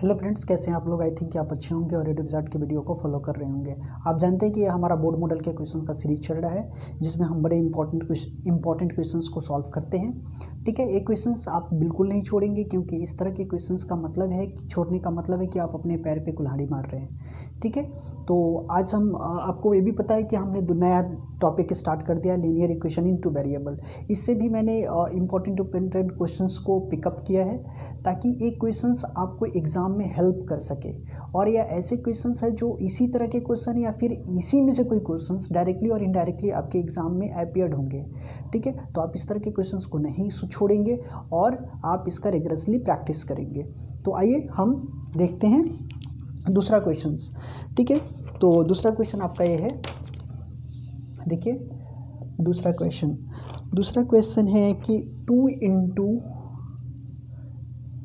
Hello friends, कैसे हैं आप लोग। आई थिंक कि आप अच्छे होंगे और एडुविज़ार्ड के वीडियो को फॉलो कर रहे होंगे। आप जानते हैं कि ये हमारा बोर्ड मॉडल के क्वेश्चन का सीरीज चल रहा है, जिसमें हम बड़े इंपॉर्टेंट क्वेश्चंस को सॉल्व करते हैं। ठीक है, ये क्वेश्चंस आप बिल्कुल नहीं छोड़ेंगे, क्योंकि इस तरह के क्वेश्चंस का मतलब है, छोड़ने का मतलब है कि आप अपने पैर पे कुल्हाड़ी मार रहे हैं। ठीक है, तो आज हम आपको ये भी पता है कि हमने नया टॉपिक स्टार्ट कर दिया, लीनियर इक्वेशन इनटू वेरिएबल। इससे भी मैंने इंपॉर्टेंट क्वेश्चंस को पिकअप किया है, ताकि एक क्वेश्चंस आपको एग्जाम में हेल्प कर सके। और या ऐसे क्वेश्चंस है जो इसी तरह के क्वेश्चन या फिर इसी में से कोई क्वेश्चंस डायरेक्टली और इनडायरेक्टली आपके एग्जाम में अपीयर्ड होंगे। ठीक है, तो आप इस तरह के क्वेश्चंस को नहीं छोड़ेंगे और आप इसका रिगरसली प्रैक्टिस करेंगे। तो आइए हम देखते हैं दूसरा क्वेश्चंस। ठीक है, तो दूसरा क्वेश्चन आपका ये है, देखिए दूसरा क्वेश्चन है कि 2 into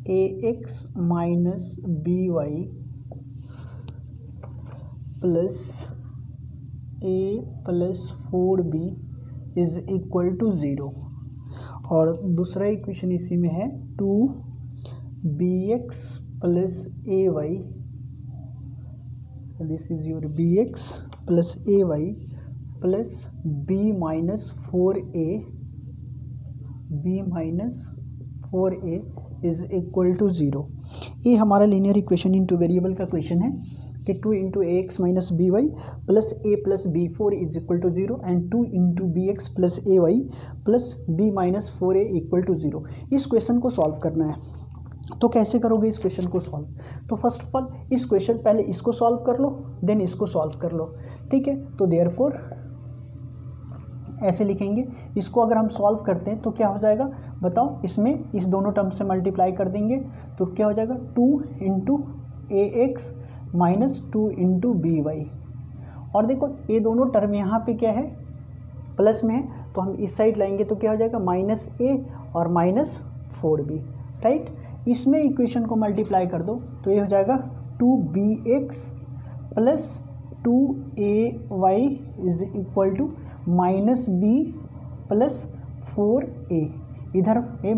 ax minus by plus a plus 4b is equal to 0। और दूसरा इक्वेशन इसी में है 2bx plus ay, this is your bx plus ay plus b minus 4a is equal to 0। ये हमारा लीनियर इक्वेशन इनटू वेरिएबल का question है कि 2 into ax minus by plus a plus b4 is equal to 0 and 2 into bx plus ay plus b minus 4a equal to 0। इस question को solve करना है। तो कैसे करोगे इस क्वेश्चन को सॉल्व? तो फर्स्ट ऑफ ऑल इस क्वेश्चन पहले इसको सॉल्व कर लो, देन इसको सॉल्व कर लो। ठीक है, तो देयरफॉर ऐसे लिखेंगे। इसको अगर हम सॉल्व करते हैं तो क्या हो जाएगा बताओ, इसमें इस दोनों टर्म से मल्टीप्लाई कर देंगे तो क्या हो जाएगा 2 into ax minus 2 into by। और देखो ये दोनों टर्म यहाँ पे क्या है, प्लस में है, तो हम इस साइड लाएंगे तो क्या हो जाएगा माइनस a और माइनस 4b। राइट, इसमें इक्वेशन को मल्टीप्लाई कर दो तो ये हो जाएगा 2bx plus 2ay is equal to minus b plus 4a। इधर ए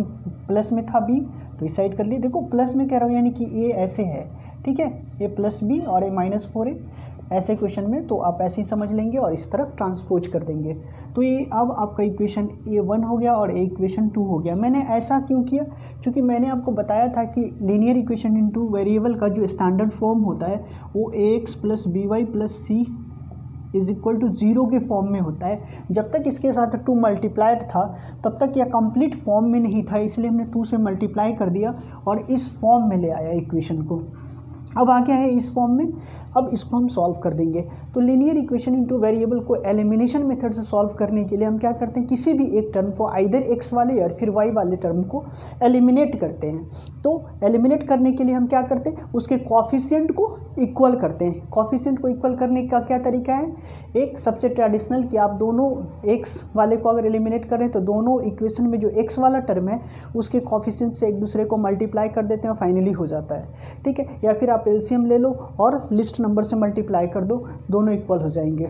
प्लस में था b तो इस साइड कर लिए। देखो प्लस में कह रहा हूँ, यानी कि ए ऐसे है। ठीक है, ए प्लस बी और ए माइनस 4a ऐसे क्वेश्चन में तो आप ऐसे ही समझ लेंगे और इस तरफ ट्रांसपोज कर देंगे। तो ये अब आपका इक्वेशन A1 हो गया और इक्वेशन 2 हो गया। मैंने ऐसा क्यों किया? क्योंकि मैंने आपको बताया था कि लीनियर इक्वेशन इनटू वेरिएबल का जो स्टैंडर्ड फॉर्म होता है वो ax plus by plus c is equal to 0 के फॉर्म में होता है। जब तक इसके साथ 2 मल्टीप्लाइड था तब तक यह कंप्लीट फॉर्म में नहीं था, इसलिए हमने 2 से मल्टीप्लाई कर दिया और इस फॉर्म में ले आया इक्वेशन को। अब आ गया है इस फॉर्म में, अब इसको हम सॉल्व कर देंगे। तो लीनियर इक्वेशन इनटू वेरिएबल को एलिमिनेशन मेथड से सॉल्व करने के लिए हम क्या करते हैं, किसी भी एक टर्म को आइदर x वाले या फिर y वाले टर्म को एलिमिनेट करते हैं। तो एलिमिनेट करने के लिए हम क्या करते हैं, उसके कॉफिशिएंट को इक्वल करते हैं। कॉफिशिएंट को इक्वल करने का क्या तरीका है, एक सबसे ट्रेडिशनल कि आप दोनों x वाले को अगर एलिमिनेट करें तो दोनों इक्वेशन में जो x वाला टर्म है उसके कॉफिशिएंट से एक दूसरे को मल्टीप्लाई कर देते हैं और फाइनली हो जाता है। ठीक है, या फिर आप एलसीएम ले लो और लिस्ट नंबर से मल्टीप्लाई कर दो, दोनों इक्वल हो जाएंगे।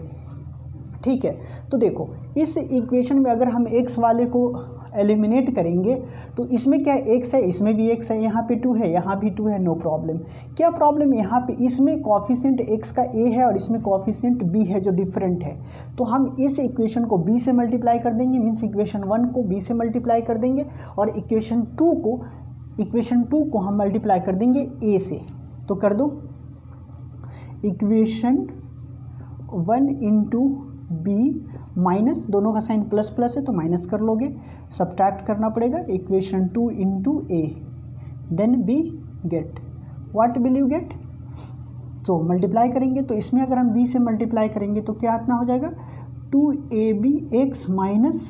ठीक है, तो देखो इस इक्वेशन में अगर हम x वाले को एलिमिनेट करेंगे तो इसमें क्या है, x है, इसमें भी x है, यहाँ पे 2 है, यहाँ भी 2 है, नो प्रॉब्लम। क्या प्रॉब्लम, यहाँ पे इसमें कॉफिशिएंट x का a है और इसमें कॉफिशिएंट b है जो डिफरेंट है। तो हम इस इक्वेशन को b से मल्टीप्लाई कर देंगे, मीन्स इक्वेशन 1 को b से मल्टीप्लाई कर देंगे और इक्वेशन 2 को हम मल्टीप्लाई कर देंगे a से। तो कर दो, इक्वेशन 1 इंटू बी माइनस, दोनों का साइन प्लस प्लस है तो माइनस कर लोगे, सब्ट्रैक्ट करना पड़ेगा, equation 2 into A, then B get, what will you get. तो मल्टीप्लाई करेंगे तो इसमें अगर हम b से मल्टीप्लाई करेंगे तो क्या इतना हो जाएगा 2abx minus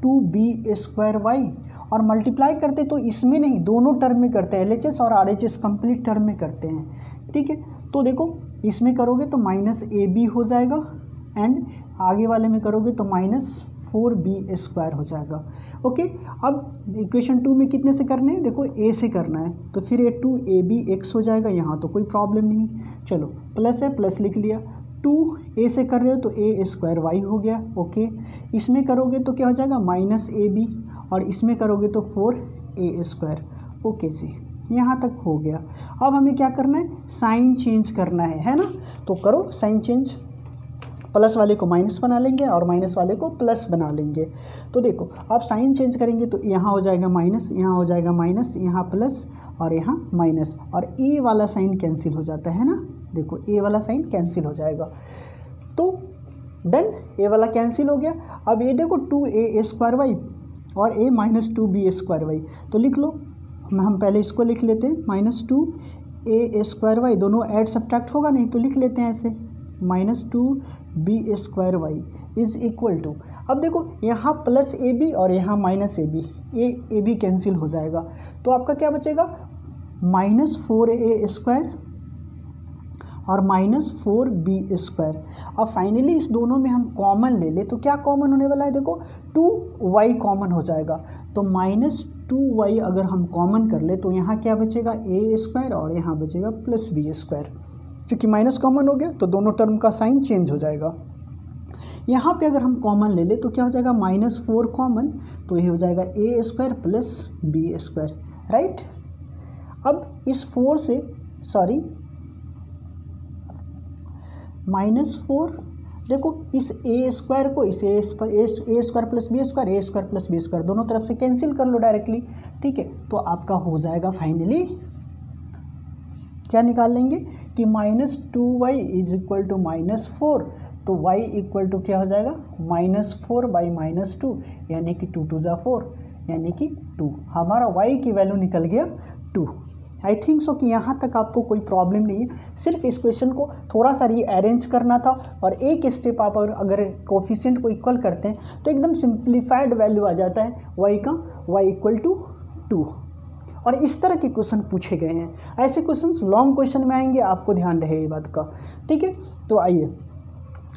2b square y. और मल्टीप्लाई करते तो इसमें नहीं, दोनों टर्म में करते हैं, LHS और RHS कंप्लीट टर्म में करते हैं। ठीक है, तो देखो इसमें करोगे तो माइनस ab हो जाएगा एंड आगे वाले में करोगे तो माइनस 4b स्क्वायर हो जाएगा। ओके, अब इक्वेशन 2 में कितने से करने हैं, देखो a से करना है तो फिर ये 2abx हो जाएगा, यहाँ तो कोई प्रॉब्लम नहीं। चलो प्लस है, प्लस लिख लिया, 2a से कर रहे हो तो a स्क्वायर वाई हो गया। ओके, इसमें करोगे तो क्या हो जाएगा माइनस ab और इसमें करोगे तो 4a स्क्वायर। ओके जी, यहाँ तक हो गया। अब हमें क्या करना है, साइन चेंज करना है ना। तो करो साइन चेंज, प्लस वाले को माइनस बना लेंगे और माइनस वाले को प्लस बना लेंगे। तो देखो आप साइन चेंज करेंगे तो यहाँ हो जाएगा माइनस, यहाँ हो जाएगा माइनस, यहाँ प्लस और यहाँ माइनस, और ए वाला साइन कैंसिल हो जाता है ना। देखो ए वाला साइन कैंसिल हो जाएगा। तो डन, ए वाला कैंसिल हो गया। अब ये देखो 2a² और a माइनस 2b², तो लिख लो। हम पहले इसको लिख लेते हैं, -2a² दोनों ऐड सब्ट्रैक्ट होगा नहीं, तो लिख लेते हैं ऐसे, -2b² इज इक्वल टू, अब देखो यहाँ प्लस ए बी और यहाँ माइनस ए बी कैंसिल हो जाएगा। तो आपका क्या बचेगा, -4a² और -4b²। अब फाइनली इस दोनों में हम कॉमन ले ले तो क्या कॉमन होने वाला है, देखो 2y कॉमन हो जाएगा। तो -2y अगर हम कॉमन कर ले तो यहाँ क्या बचेगा, a² और यहाँ बचेगा +b²। क्योंकि माइनस कॉमन हो गया तो दोनों टर्म का साइन चेंज हो जाएगा। यहाँ पे अगर हम कॉमन ले ले तो क्या हो जाएगा, -4 कॉमन, तो ये हो जाएगा a² + b², राइट। अब इस 4 से सॉरी -4, देखो इस a² को इस a² + b², a² + b² दोनों तरफ से कैंसिल कर लो डायरेक्टली, ठीक है। तो आपका हो जाएगा फाइनली क्या निकाल लेंगे कि -2y = -4, तो y = क्या हो जाएगा, -4/-2, यानी कि 2 2 4, यानी कि 2। हमारा y की वैल्यू निकल गया 2। आई थिंक सो कि यहाँ तक आपको कोई प्रॉब्लम नहीं है। सिर्फ इस क्वेश्चन को थोड़ा सा रीअरेंज करना था और एक स्टेप आप अगर कोफिशिएंट को इक्वल करते हैं तो एकदम सिंप्लीफाइड वैल्यू आ जाता है y का, y = 2। और इस तरह के क्वेश्चन पूछे गए हैं। ऐसे क्वेश्चंस लॉन्ग क्वेश्चन में आएंगे, आपको ध्यान रहे ये बात का, ठीक है। तो आइए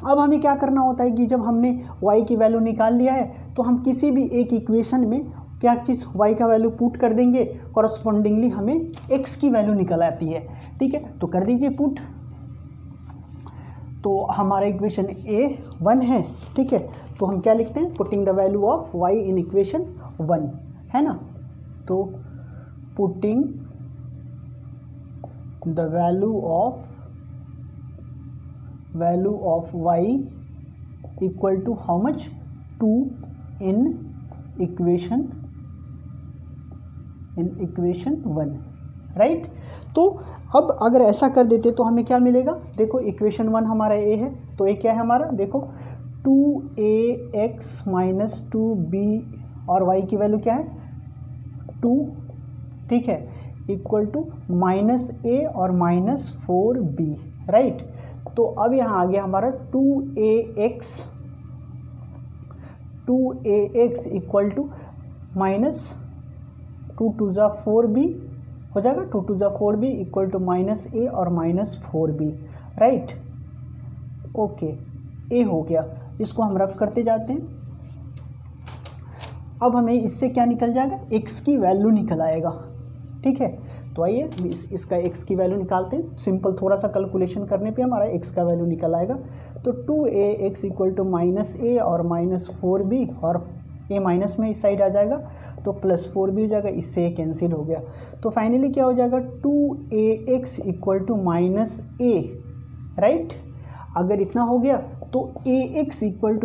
अब हमें क्या करना होता है कि जब हमने y की वैल्यू निकाल लिया है तो हम किसी भी एक इक्वेशन में क्या चीज़ y का वैल्यू पुट कर देंगे, कॉरस्पॉन्डिंगली हमें x की वैल्यू निकल आती है, ठीक है। तो कर दीजिए पुट। तो हमारा इक्वेशन A1 है, ठीक है। तो हम क्या लिखते हैं, putting the value of y in equation 1, है ना। तो putting the value of y equal to how much, 2 in equation 1, right. तो अब अगर ऐसा कर देते तो हमें क्या मिलेगा, देखो इक्वेशन 1 हमारा a है, तो ये क्या है हमारा, देखो 2ax - 2b और y की वैल्यू क्या है 2, ठीक है, इक्वल टू -a और -4b, राइट। तो अब यहाँ आ गया हमारा 2ax इक्वल टू -2 2 4b हो जाएगा, 2 2 4b इक्वल टू -a और -4b, राइट। ओके, a हो गया, इसको हम रफ करते जाते हैं। अब हमें इससे क्या निकल जाएगा, x की वैल्यू निकल आएगा, ठीक है। तो आइए इसका x की वैल्यू निकालते हैं। सिंपल थोड़ा सा कैलकुलेशन करने पे हमारा x का वैल्यू निकल आएगा। तो 2ax इक्वल टू -a और -4b, और a माइनस में इस साइड आ जाएगा तो +4b हो जाएगा, इससे कैंसिल हो गया। तो फाइनली क्या हो जाएगा, 2ax equal to -a, right. अगर इतना हो गया तो ax इक्वल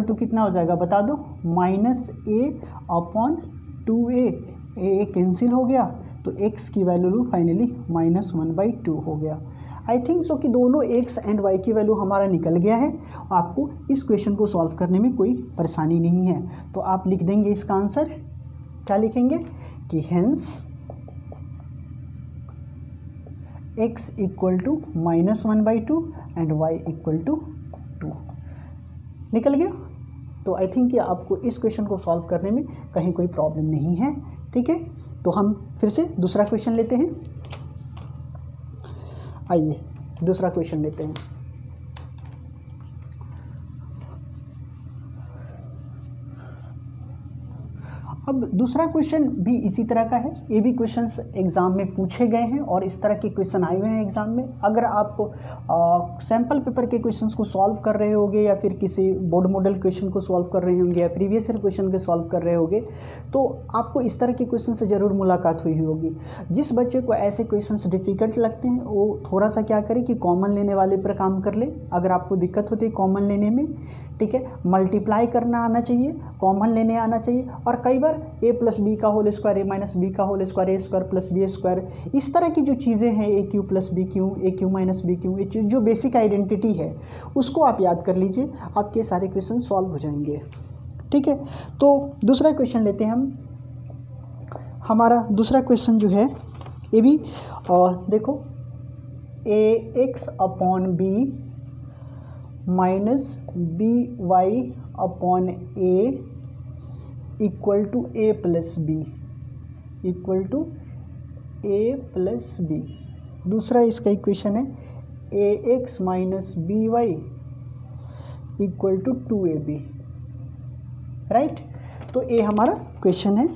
टू कितना हो जाएगा बता दो, -a/2a, a कैंसिल हो गया तो x की वैल्यू फाइनली -1/2 हो गया। आई थिंक सो कि दोनों x एंड y की वैल्यू हमारा निकल गया है। आपको इस क्वेश्चन को सॉल्व करने में कोई परेशानी नहीं है। तो आप लिख देंगे इसका आंसर, क्या लिखेंगे कि hence x equal to -1/2 and y equal to 2, निकल गया। तो आई थिंक कि आपको इस क्वेश्चन को सॉल्व करने में कहीं कोई प्रॉब्लम नहीं है, ठीक है। तो हम फिर से दूसरा क्वेश्चन लेते हैं। आइए दूसरा क्वेश्चन लेते हैं। अब दूसरा क्वेश्चन भी इसी तरह का है। ये भी क्वेश्चंस एग्ज़ाम में पूछे गए हैं और इस तरह के क्वेश्चन आए हुए हैं एग्ज़ाम में। अगर आप सैम्पल पेपर के क्वेश्चंस को सॉल्व कर रहे होगे या फिर किसी बोर्ड मॉडल क्वेश्चन को सॉल्व कर रहे होंगे या प्रीवियस ईयर क्वेश्चन को सॉल्व कर रहे होंगे तो आपको इस तरह के क्वेश्चन से ज़रूर मुलाकात हुई होगी। जिस बच्चे को ऐसे क्वेश्चंस डिफ़िकल्ट लगते हैं वो थोड़ा सा क्या करे कि कॉमन लेने वाले पर काम कर ले। अगर आपको दिक्कत होती है कॉमन लेने में, ठीक है, मल्टीप्लाई करना आना चाहिए, कॉमन लेने आना चाहिए। और कई बार a प्लस बी का whole square, a minus B का whole square, A square plus B square, इस तरह की जो चीज़ें हैं A cube plus B cube, A cube minus B cube, ये जो बेसिक आइडेंटिटी है उसको आप याद कर लीजिए, आपके सारे क्वेश्चन सॉल्व हो जाएंगे। ठीक है, तो दूसरा क्वेश्चन लेते हैं हम। हमारा दूसरा क्वेश्चन जो है ये भी देखो, A X upon B minus B Y upon A equal to A plus B, equal to A plus B. दूसरा इसका इक्वेशन है A X minus B Y equal to 2ab, right. तो ये हमारा क्वेश्चन है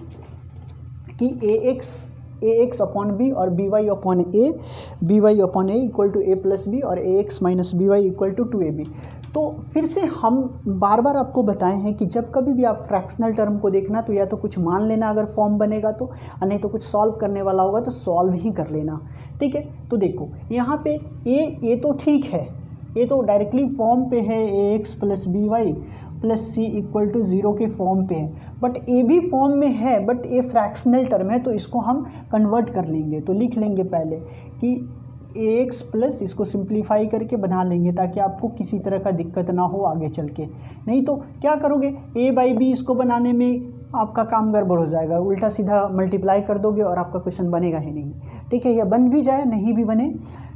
कि ए एक्स अपॉन बी और B Y upon A, B Y upon A equal to A plus B और A X minus B Y equal to 2ab। तो फिर से हम बार बार आपको बताए हैं कि जब कभी भी आप फ्रैक्शनल टर्म को देखना तो या तो कुछ मान लेना अगर फॉर्म बनेगा तो, नहीं तो कुछ सॉल्व करने वाला होगा तो सॉल्व ही कर लेना। ठीक है, तो देखो यहाँ पे ये तो ठीक है, ये तो डायरेक्टली फॉर्म पे है, A X plus B Y plus C equal to 0 के फॉर्म पे है, बट ए भी फॉर्म में है, बट ये फ्रैक्शनल टर्म है तो इसको हम कन्वर्ट कर लेंगे। तो लिख लेंगे पहले कि ए एक्स प्लस, इसको सिंप्लीफाई करके बना लेंगे ताकि आपको किसी तरह का दिक्कत ना हो आगे चल के। नहीं तो क्या करोगे, ए बाई बी इसको बनाने में आपका काम गड़बड़ हो जाएगा, उल्टा सीधा मल्टीप्लाई कर दोगे और आपका क्वेश्चन बनेगा ही नहीं। ठीक है, या बन भी जाए नहीं भी बने,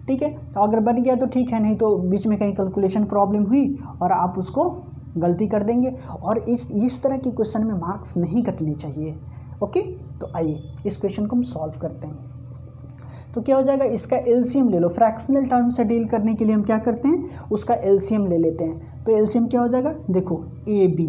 ठीक है, तो अगर बन गया तो ठीक है, नहीं तो बीच में कहीं कैलकुलेशन प्रॉब्लम हुई और आप उसको गलती कर देंगे और इस तरह के क्वेश्चन में मार्क्स नहीं कटने चाहिए। ओके, तो आइए इस क्वेश्चन को हम सॉल्व करते हैं। तो क्या हो जाएगा, इसका एलसीएम ले लो। फ्रैक्शनल टर्म से डील करने के लिए हम क्या करते हैं, उसका एलसीएम ले लेते हैं। तो एलसीएम क्या हो जाएगा, देखो ए बी,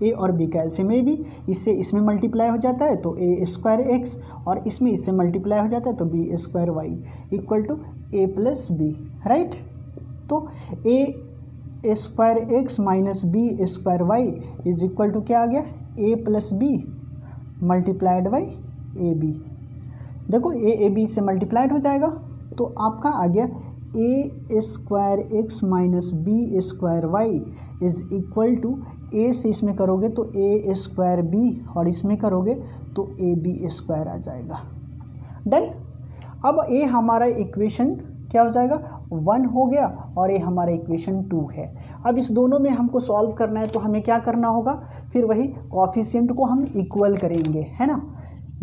ए और बी का एलसीएम ए बी, इससे इसमें मल्टीप्लाई हो जाता है तो ए स्क्वायर एक्स, और इसमें इससे मल्टीप्लाई हो जाता है तो B square Y equal to A plus B, right. तो A square X minus B square Y is equal to क्या आ गया, A plus B multiplied by A B. देखो ए बी से मल्टीप्लाइड हो जाएगा तो आपका आ गया A square X minus B square Y is equal to, A से इसमें करोगे तो ए स्क्वायर बी और इसमें करोगे तो ए बी स्क्वायर आ जाएगा। डन। अब ए हमारा इक्वेशन क्या हो जाएगा, 1 हो गया और ये हमारा इक्वेशन 2 है। अब इस दोनों में हमको सॉल्व करना है तो हमें क्या करना होगा, फिर वही कॉफिशिएंट को हम इक्वल करेंगे, है ना।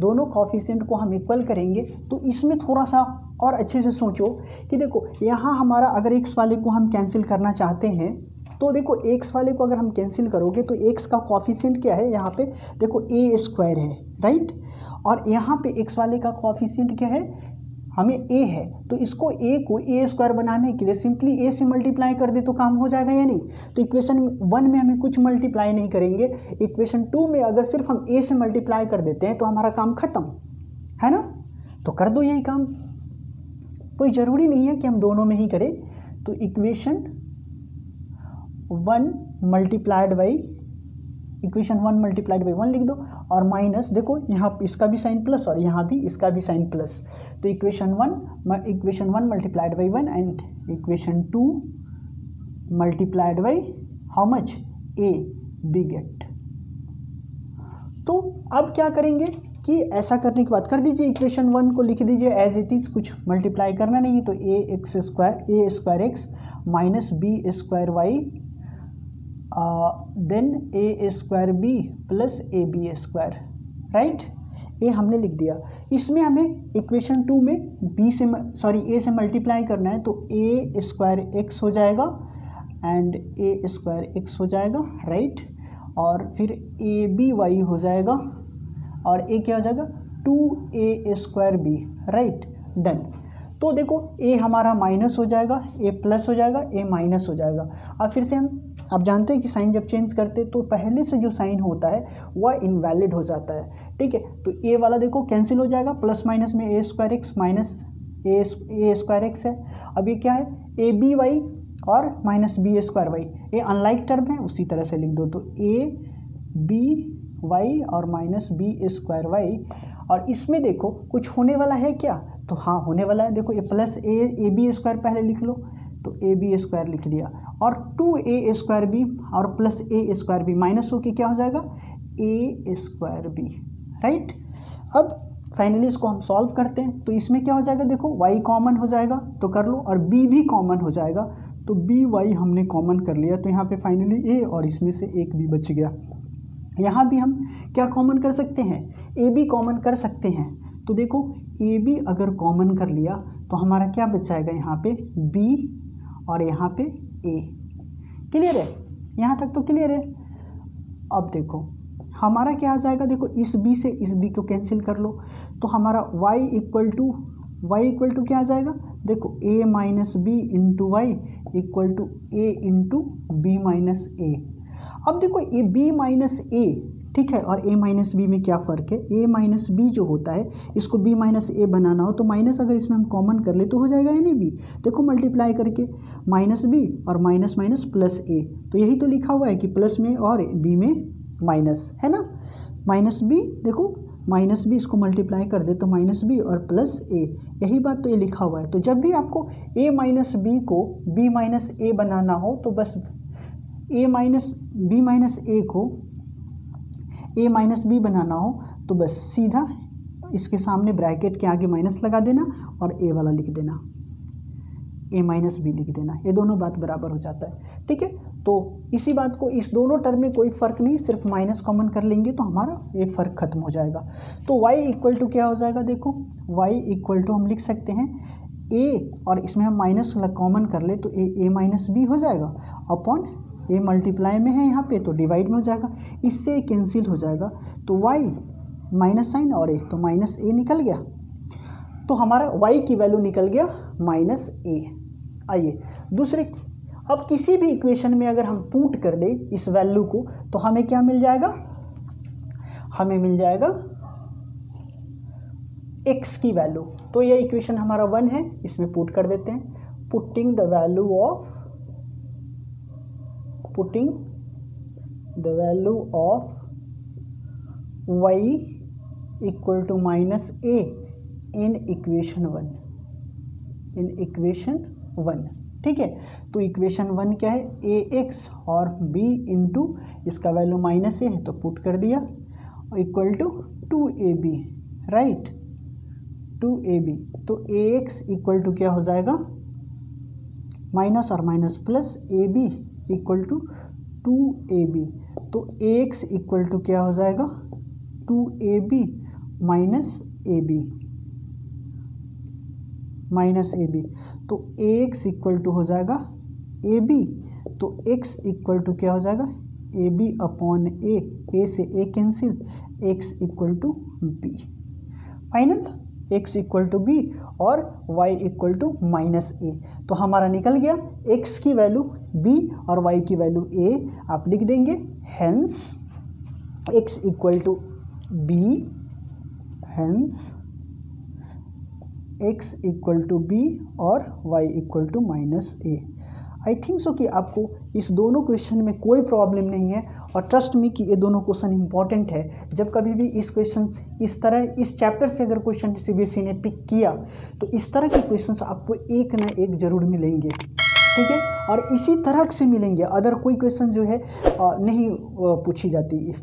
दोनों कॉफिशिएंट को हम इक्वल करेंगे तो इसमें थोड़ा सा और अच्छे से सोचो कि देखो यहाँ हमारा अगर एक्स वाले को हम कैंसिल करना चाहते हैं तो देखो एक्स वाले को अगर हम कैंसिल करोगे तो एक्स का कॉफिशिएंट क्या है, यहाँ पे देखो ए स्क्वायर है, राइट, और यहाँ पे एक्स वाले का कॉफिशिएंट क्या है, हमें ए है। तो इसको ए को ए स्क्वायर बनाने के लिए सिंपली ए से मल्टीप्लाई कर दे तो काम हो जाएगा या नहीं। तो इक्वेशन 1 में हमें कुछ मल्टीप्लाई नहीं करेंगे, इक्वेशन 2 में अगर सिर्फ हम ए से मल्टीप्लाई कर देते हैं तो हमारा काम खत्म, है ना। तो कर दो यही काम, कोई ज़रूरी नहीं है कि हम दोनों में ही करें। तो equation 1 multiplied by, equation 1 multiplied by 1 लिख दो और माइनस, देखो यहाँ इसका भी साइन प्लस और यहाँ भी इसका भी साइन प्लस। तो equation 1 multiplied by 1 and equation 2 multiplied by how much, A B get. तो अब क्या करेंगे कि ऐसा करने के बाद कर दीजिए, इक्वेशन 1 को लिख दीजिए एज इट इज़, कुछ मल्टीप्लाई करना नहीं है। तो A square X minus B square Y then A square B plus A B square, right. ये हमने लिख दिया। इसमें हमें इक्वेशन 2 में ए से मल्टीप्लाई करना है तो ए स्क्वायर एक्स हो जाएगा एंड ए स्क्वायर एक्स हो जाएगा, राइट, और फिर ए बी वाई हो जाएगा और ए क्या हो जाएगा 2a square B, right, done. तो देखो ए हमारा माइनस हो जाएगा, ए प्लस हो जाएगा, ए माइनस हो जाएगा। अब फिर से हम आप जानते हैं कि साइन जब चेंज करते तो पहले से जो साइन होता है वह इनवैलिड हो जाता है, ठीक है। तो ए वाला देखो कैंसिल हो जाएगा, प्लस माइनस में ए स्क्वायर एक्स माइनस ए स्क्वायर एक्स है। अब ये क्या है, ए बी वाई और माइनस बी स्क्वायर वाई, ये अनलाइक टर्म है, उसी तरह से लिख दो। तो ए बी वाई और माइनस बी स्क्वायर वाई, और इसमें देखो कुछ होने वाला है क्या, तो हाँ होने वाला है। देखो ये प्लस ए बी स्क्वायर पहले लिख लो, तो ए बी स्क्वायर लिख लिया, और 2a स्क्वायर बी और प्लस ए स्क्वायर बी माइनस हो के क्या हो जाएगा, ए स्क्वायर बी, राइट। अब फाइनली इसको हम सॉल्व करते हैं, तो इसमें क्या हो जाएगा, देखो y कॉमन हो जाएगा तो कर लो, और b भी कॉमन हो जाएगा, तो बी वाई हमने कॉमन कर लिया, तो यहाँ पे फाइनली a और इसमें से एक b बच गया। यहाँ भी हम क्या कॉमन कर सकते हैं, ए बी कॉमन कर सकते हैं। तो देखो ए बी अगर कॉमन कर लिया तो हमारा क्या बचाएगा, यहाँ पे b और यहाँ पे a। क्लियर है, यहाँ तक तो क्लियर है। अब देखो हमारा क्या आ जाएगा, देखो इस b से इस b को कैंसिल कर लो, तो हमारा y इक्वल टू क्या आ जाएगा, देखो a minus B into Y equal to A into B minus A. अब देखो ए बी माइनस ए, ठीक है, और a माइनस बी में क्या फ़र्क है, a माइनस बी जो होता है इसको b माइनस ए बनाना हो तो माइनस अगर इसमें हम कॉमन कर ले तो हो जाएगा यानी b, देखो मल्टीप्लाई करके माइनस बी और माइनस माइनस प्लस a, तो यही तो लिखा हुआ है कि प्लस में और b में माइनस है ना, माइनस बी, देखो माइनस बी इसको मल्टीप्लाई कर दे तो माइनस बी और प्लस a, यही बात तो ये लिखा हुआ है। तो जब भी आपको a माइनस बी को b माइनस ए बनाना हो तो बस a माइनस बी माइनस ए को a माइनस बी बनाना हो तो बस सीधा इसके सामने ब्रैकेट के आगे माइनस लगा देना और a वाला लिख देना, a माइनस बी लिख देना, ये दोनों बात बराबर हो जाता है, ठीक है। तो इसी बात को, इस दोनों टर्म में कोई फ़र्क नहीं, सिर्फ माइनस कॉमन कर लेंगे तो हमारा ये फ़र्क खत्म हो जाएगा। तो y इक्वल टू क्या हो जाएगा, देखो y इक्वल टू हम लिख सकते हैं a, और इसमें हम माइनस कॉमन कर ले तो a माइनस बी हो जाएगा, अपॉन ये मल्टीप्लाई में है यहाँ पे तो डिवाइड में हो जाएगा, इससे कैंसिल हो जाएगा, तो y माइनस साइन और a, तो माइनस a निकल गया, तो हमारा y की वैल्यू निकल गया माइनस a। आइए दूसरे, अब किसी भी इक्वेशन में अगर हम पुट कर दे इस वैल्यू को तो हमें क्या मिल जाएगा, हमें मिल जाएगा x की वैल्यू। तो ये इक्वेशन हमारा 1 है, इसमें पुट कर देते हैं, putting the value of y equal to minus a in equation 1, ठीक है। तो इक्वेशन 1 क्या है, ax और b इंटू इसका वैल्यू माइनस a है तो पुट कर दिया, equal to 2ab, right, 2ab। तो ax इक्वल टू क्या हो जाएगा, माइनस और minus plus ab equal to 2ab, तो ax इक्वल टू क्या हो जाएगा, 2ab माइनस ab, तो ax इक्वल टू हो जाएगा ab, तो x इक्वल टू क्या हो जाएगा, ab अपॉन a से a cancel, x equal to b, final x equal to b और y equal to minus a। तो हमारा निकल गया x की वैल्यू b और y की वैल्यू a, आप लिख देंगे hence x equal to b, hence x equal to b और y equal to minus a। I think so कि आपको इस दोनों क्वेश्चन में कोई प्रॉब्लम नहीं है, और ट्रस्ट मी कि ये दोनों क्वेश्चन इंपॉर्टेंट है। जब कभी भी इस क्वेश्चन इस तरह इस चैप्टर से अगर क्वेश्चन सीबीएसई ने पिक किया तो इस तरह के क्वेश्चंस आपको एक ना एक ज़रूर मिलेंगे, ठीक है, और इसी तरह से मिलेंगे, अदर कोई क्वेश्चन जो है नहीं पूछी जाती है,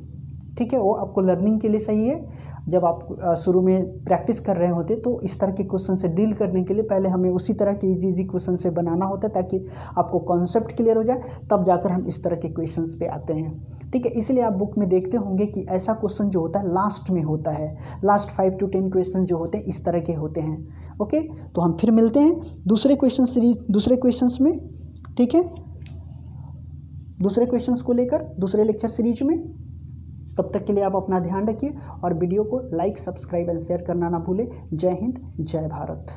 ठीक है। वो आपको लर्निंग के लिए सही है। जब आप शुरू में प्रैक्टिस कर रहे होते तो इस तरह के क्वेश्चन से डील करने के लिए पहले हमें उसी तरह के इजी क्वेश्चन से बनाना होता है, ताकि आपको कॉन्सेप्ट क्लियर हो जाए, तब जाकर हम इस तरह के क्वेश्चंस पे आते हैं, ठीक है। इसलिए आप बुक में देखते होंगे कि ऐसा क्वेश्चन जो होता है लास्ट में होता है, लास्ट 5 to 10 क्वेश्चन जो होते हैं इस तरह के होते हैं। ओके, तो हम फिर मिलते हैं दूसरे क्वेश्चंस में, ठीक है, दूसरे क्वेश्चंस को लेकर दूसरे लेक्चर सीरीज में। तब तक के लिए आप अपना ध्यान रखिए और वीडियो को लाइक, सब्सक्राइब एंड शेयर करना ना भूलें। जय हिंद, जय भारत।